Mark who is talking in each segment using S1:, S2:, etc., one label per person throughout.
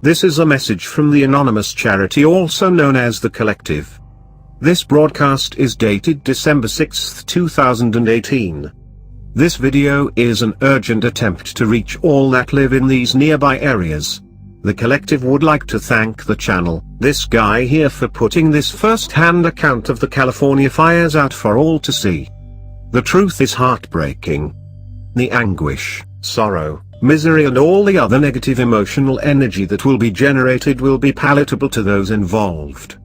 S1: This is a message from the anonymous charity also known as The Collective. This broadcast is dated December 6, 2018. This video is an urgent attempt to reach all that live in these nearby areas. The Collective would like to thank the channel, this guy here, for putting this first-hand account of the California fires out for all to see. The truth is heartbreaking. The anguish, sorrow, misery and all the other negative emotional energy that will be generated will be palatable to those involved.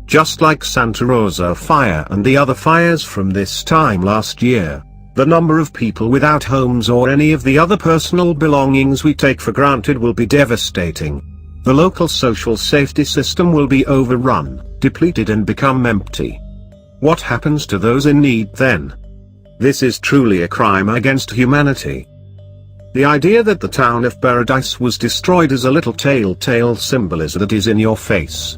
S1: Just like Santa Rosa fire and the other fires from this time last year, the number of people without homes or any of the other personal belongings we take for granted will be devastating. The local social safety system will be overrun, depleted and become empty. What happens to those in need then? This is truly a crime against humanity. The idea that the town of Paradise was destroyed is a little telltale symbolism that is in your face.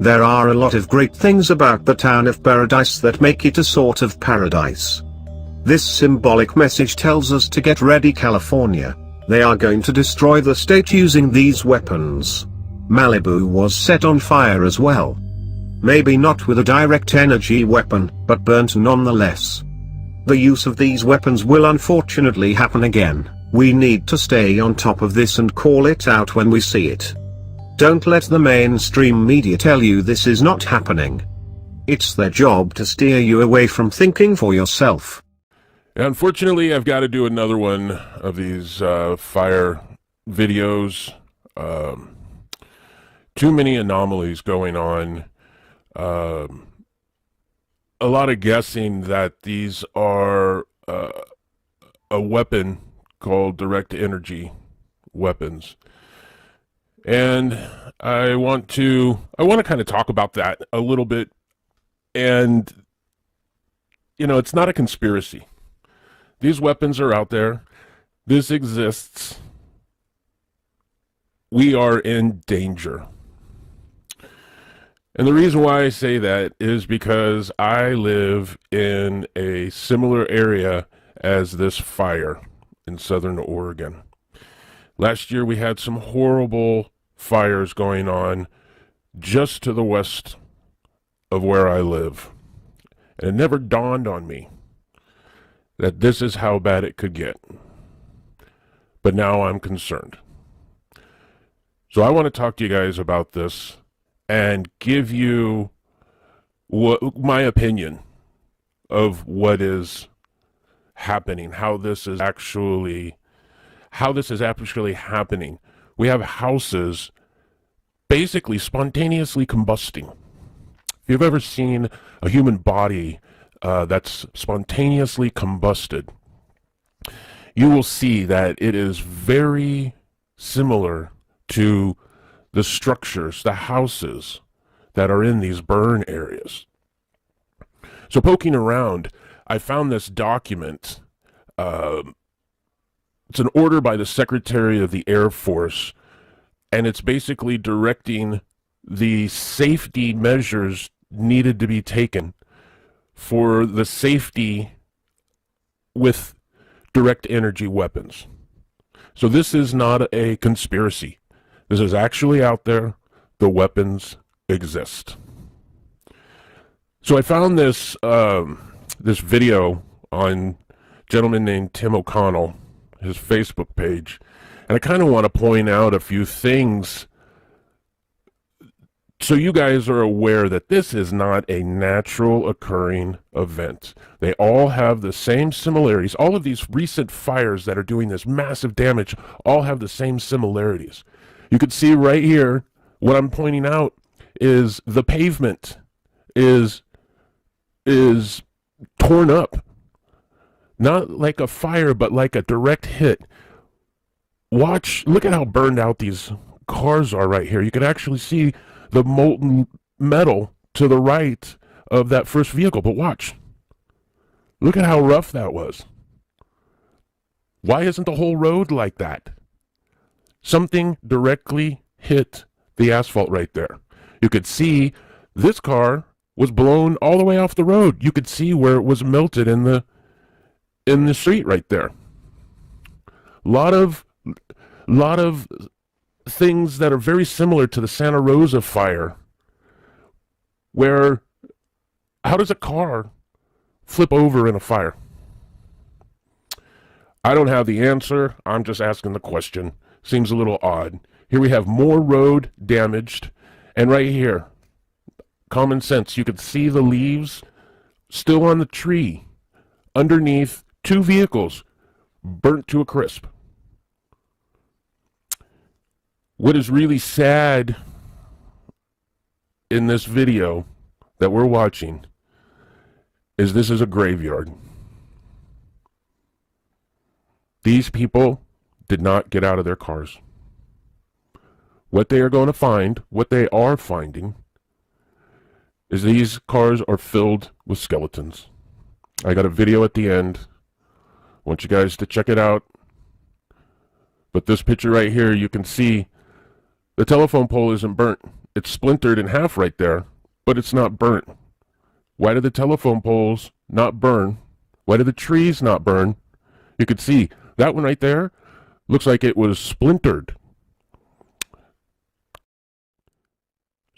S1: There are a lot of great things about the town of Paradise that make it a sort of paradise. This symbolic message tells us to get ready, California. They are going to destroy the state using these weapons. Malibu was set on fire as well. Maybe not with a direct energy weapon, but burnt nonetheless. The use of these weapons will unfortunately happen again. We need to stay on top of this and call it out when we see it. Don't let the mainstream media tell you this is not happening. It's their job to steer you away from thinking for yourself.
S2: Unfortunately, I've got to do another one of these fire videos. Too many anomalies going on. A lot of guessing that these are a weapon called direct energy weapons. And I want to kind of talk about that a little bit. And, you know, it's not a conspiracy. These weapons are out there. This exists. We are in danger. And the reason why I say that is because I live in a similar area as this fire in southern Oregon. Last year we had some horrible fires going on just to the west of where I live. And it never dawned on me that this is how bad it could get. But now I'm concerned. So I want to talk to you guys about this and give you my opinion of what is happening, how this is actually happening. We have houses basically spontaneously combusting. If you've ever seen a human body that's spontaneously combusted, you will see that it is very similar to the structures, the houses that are in these burn areas. So poking around, I found this document. It's an order by the Secretary of the Air Force, and it's basically directing the safety measures needed to be taken for the safety with direct energy weapons. So this is not a conspiracy. This is actually out there. The weapons exist. So I found this this video on a gentleman named Tim O'Connell, his Facebook page, and I kind of want to point out a few things so you guys are aware that this is not a natural occurring event. They all have the same similarities. All of these recent fires that are doing this massive damage all have the same similarities. You can see right here, what I'm pointing out is the pavement is torn up. Not like a fire, but like a direct hit. Look at how burned out these cars are right here. You can actually see the molten metal to the right of that first vehicle, but watch. Look at how rough that was. Why isn't the whole road like that? Something directly hit the asphalt right there. You could see this car was blown all the way off the road. You could see where it was melted in the street right there. Lot of things that are very similar to the Santa Rosa fire, where how does a car flip over in a fire? I don't have the answer. I'm just asking the question. Seems a little odd. Here we have more road damaged, and right here, common sense, you can see the leaves still on the tree underneath two vehicles burnt to a crisp. What is really sad in this video that we're watching is this is a graveyard. These people did not get out of their cars. What they are going to find, what they are finding, is these cars are filled with skeletons. I got a video at the end. I want you guys to check it out. But this picture right here, you can see the telephone pole isn't burnt. It's splintered in half right there, but it's not burnt. Why did the telephone poles not burn? Why did the trees not burn? You can see that one right there looks like it was splintered.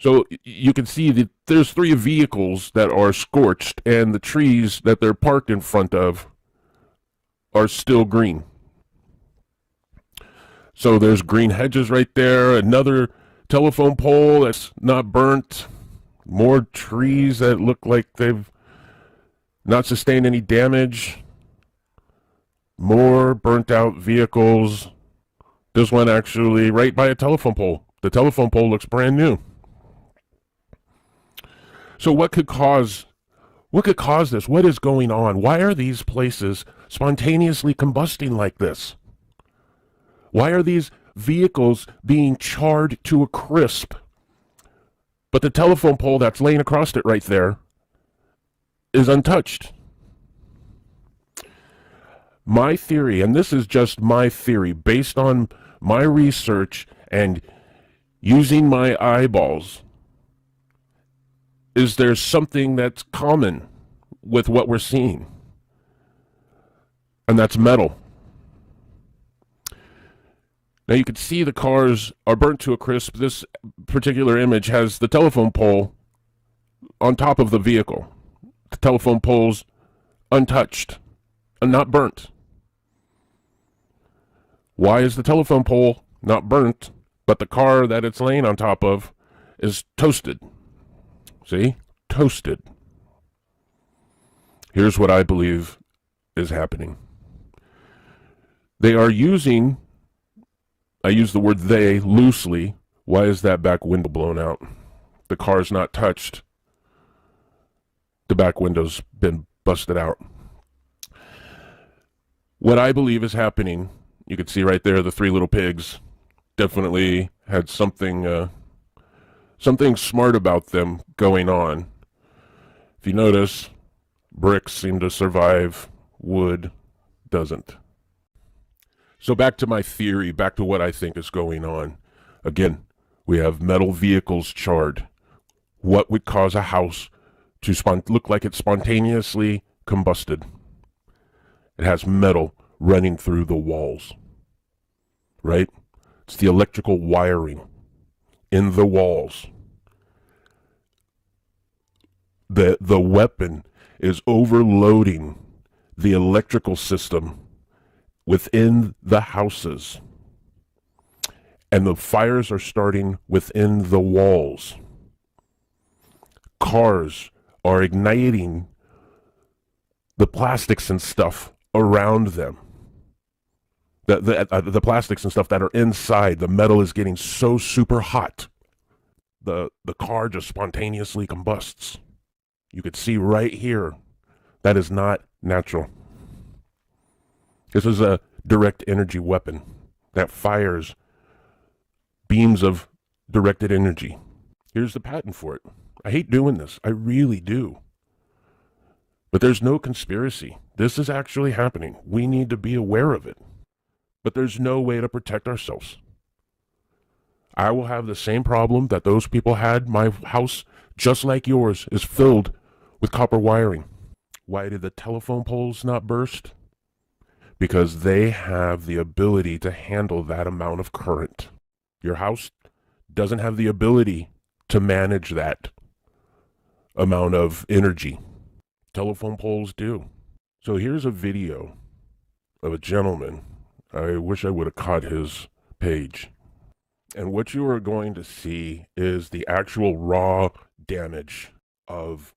S2: So you can see that there's 3 vehicles that are scorched, and the trees that they're parked in front of are still green. So there's green hedges right there, another telephone pole that's not burnt, more trees that look like they've not sustained any damage, more burnt out vehicles. This one actually right by a telephone pole. The telephone pole looks brand new. So what could cause this? What is going on? Why are these places spontaneously combusting like this? Why are these vehicles being charred to a crisp? But the telephone pole that's laying across it right there is untouched. My theory, and this is just my theory, based on my research and using my eyeballs, is there's something that's common with what we're seeing. And that's metal. Now you can see the cars are burnt to a crisp. This particular image has the telephone pole on top of the vehicle. The telephone pole's untouched and not burnt. Why is the telephone pole not burnt, but the car that it's laying on top of is toasted? See? Toasted. Here's what I believe is happening. They are using, I use the word they loosely. Why is that back window blown out? The car's not touched. The back window's been busted out. What I believe is happening, you can see right there the 3 little pigs definitely had something smart about them going on. If you notice, bricks seem to survive, wood doesn't. So back to my theory, back to what I think is going on. Again, we have metal vehicles charred. What would cause a house to look like it's spontaneously combusted? It has metal running through the walls, right? It's the electrical wiring in the walls. The weapon is overloading the electrical system within the houses. And the fires are starting within the walls. Cars are igniting the plastics and stuff around them. The plastics and stuff that are inside, the metal is getting so super hot. The car just spontaneously combusts. You could see right here, that is not natural. This is a direct energy weapon that fires beams of directed energy. Here's the patent for it. I hate doing this. I really do. But there's no conspiracy. This is actually happening. We need to be aware of it. But there's no way to protect ourselves. I will have the same problem that those people had. My house, just like yours, is filled with copper wiring. Why did the telephone poles not burst? Because they have the ability to handle that amount of current. Your house doesn't have the ability to manage that amount of energy. Telephone poles do. So here's a video of a gentleman. I wish I would have caught his page. And what you are going to see is the actual raw damage of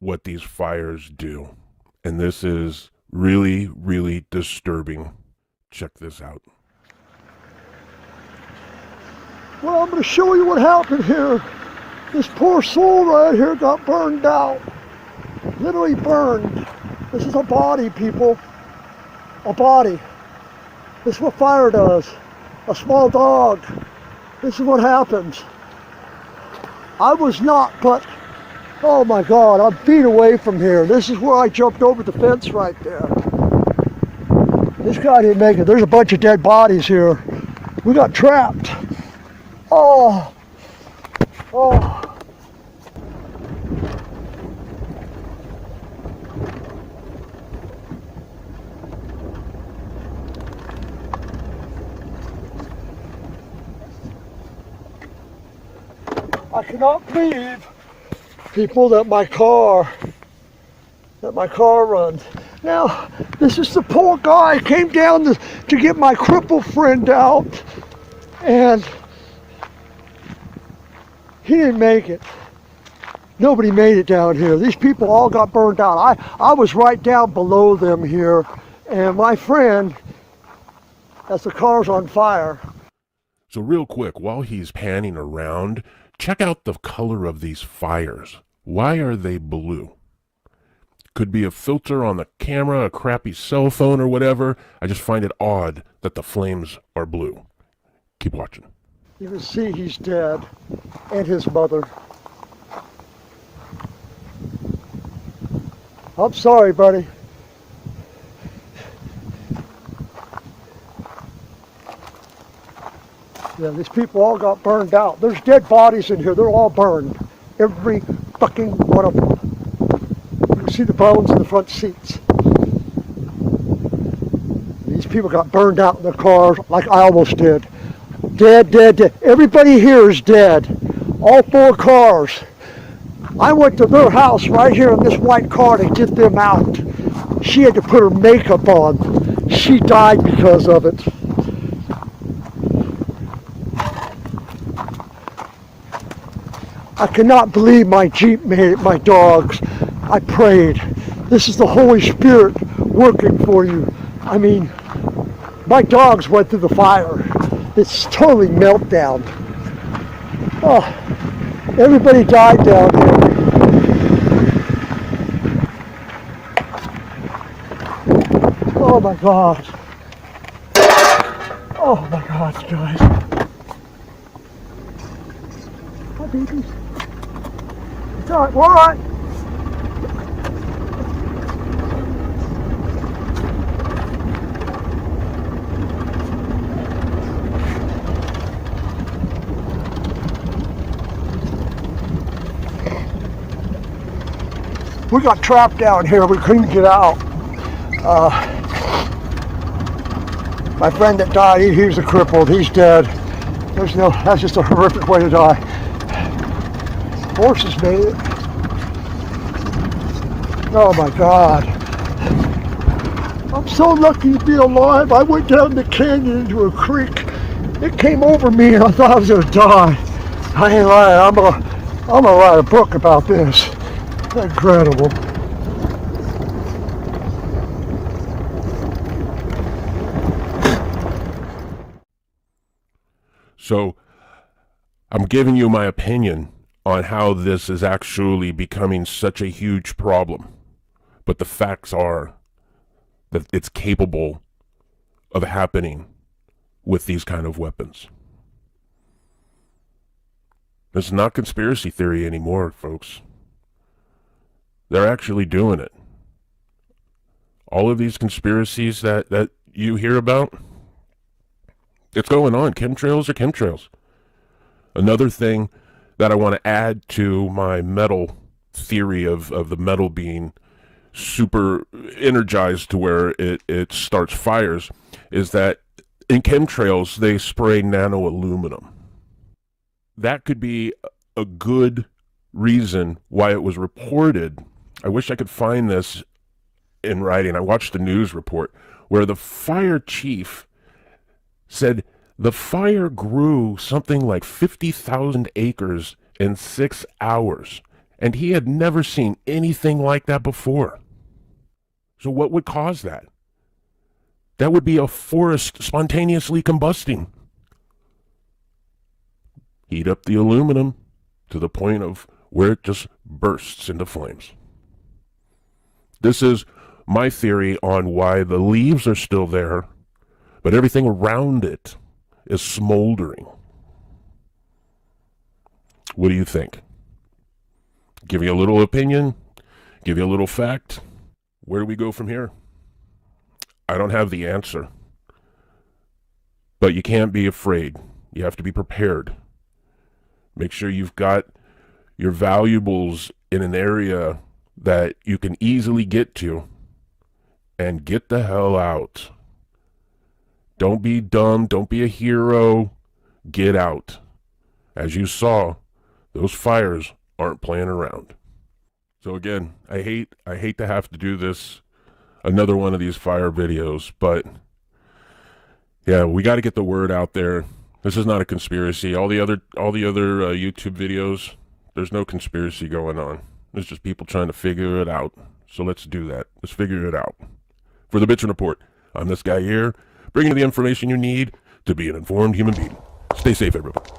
S2: what these fires do. And this is really, really disturbing. Check this out.
S3: Well, I'm going to show you what happened here. This poor soul right here got burned out. Literally burned. This is a body, people. A body. This is what fire does. A small dog. This is what happens. I was not, but oh my God, I'm feet away from here. This is where I jumped over the fence right there. This guy didn't make it. There's a bunch of dead bodies here. We got trapped. Oh. Oh. I cannot believe, people, that my car runs. Now, this is the poor guy. I came down to get my crippled friend out, and he didn't make it. Nobody made it down here. These people all got burned out. I was right down below them here, and my friend, as the car's on fire.
S2: So real quick, while he's panning around, check out the color of these fires. Why are they blue? Could be a filter on the camera, a crappy cell phone or whatever. I just find it odd that the flames are blue. Keep watching.
S3: You can see he's dead, and his mother. I'm sorry, buddy. Yeah, these people all got burned out. There's dead bodies in here. They're all burned. Every fucking one of them. You can see the bones in the front seats. These people got burned out in their cars like I almost did. Dead, dead, dead. Everybody here is dead. All 4 cars. I went to their house right here in this white car to get them out. She had to put her makeup on. She died because of it. I cannot believe my Jeep made it, my dogs. I prayed. This is the Holy Spirit working for you. I mean, my dogs went through the fire. It's totally meltdown. Oh, everybody died down here. Oh my God. Oh my God, guys. Hi, babies. It's all right, we're all right. We got trapped down here. We couldn't get out. My friend that died, he was a crippled. He's dead. That's just a horrific way to die. Horses made it. Oh my God. I'm so lucky to be alive. I went down the canyon into a creek. It came over me and I thought I was gonna die. I ain't lying. I'm gonna write a book about this. Incredible.
S2: So I'm giving you my opinion on how this is actually becoming such a huge problem. But the facts are that it's capable of happening with these kind of weapons. It's not conspiracy theory anymore, folks. They're actually doing it. All of these conspiracies that you hear about, it's going on. Chemtrails are chemtrails. Another thing that I want to add to my metal theory of the metal being super energized to where it starts fires is that in chemtrails, they spray nano aluminum. That could be a good reason why it was reported. I wish I could find this in writing. I watched the news report where the fire chief said the fire grew something like 50,000 acres in 6 hours, and he had never seen anything like that before. So what would cause that? That would be a forest spontaneously combusting. Heat up the aluminum to the point of where it just bursts into flames. This is my theory on why the leaves are still there, but everything around it is smoldering. What do you think? Give you a little opinion, give you a little fact. Where do we go from here? I don't have the answer. But you can't be afraid. You have to be prepared. Make sure you've got your valuables in an area that you can easily get to, and get the hell out. Don't be dumb. Don't be a hero. Get out. As you saw, those fires aren't playing around. So again, I hate to have to do this, another one of these fire videos, but yeah, we got to get the word out there. This is not a conspiracy. All the other YouTube videos, there's no conspiracy going on. It's just people trying to figure it out. So let's do that. Let's figure it out. For the Bitchin' Report, I'm this guy here, bringing you the information you need to be an informed human being. Stay safe, everybody.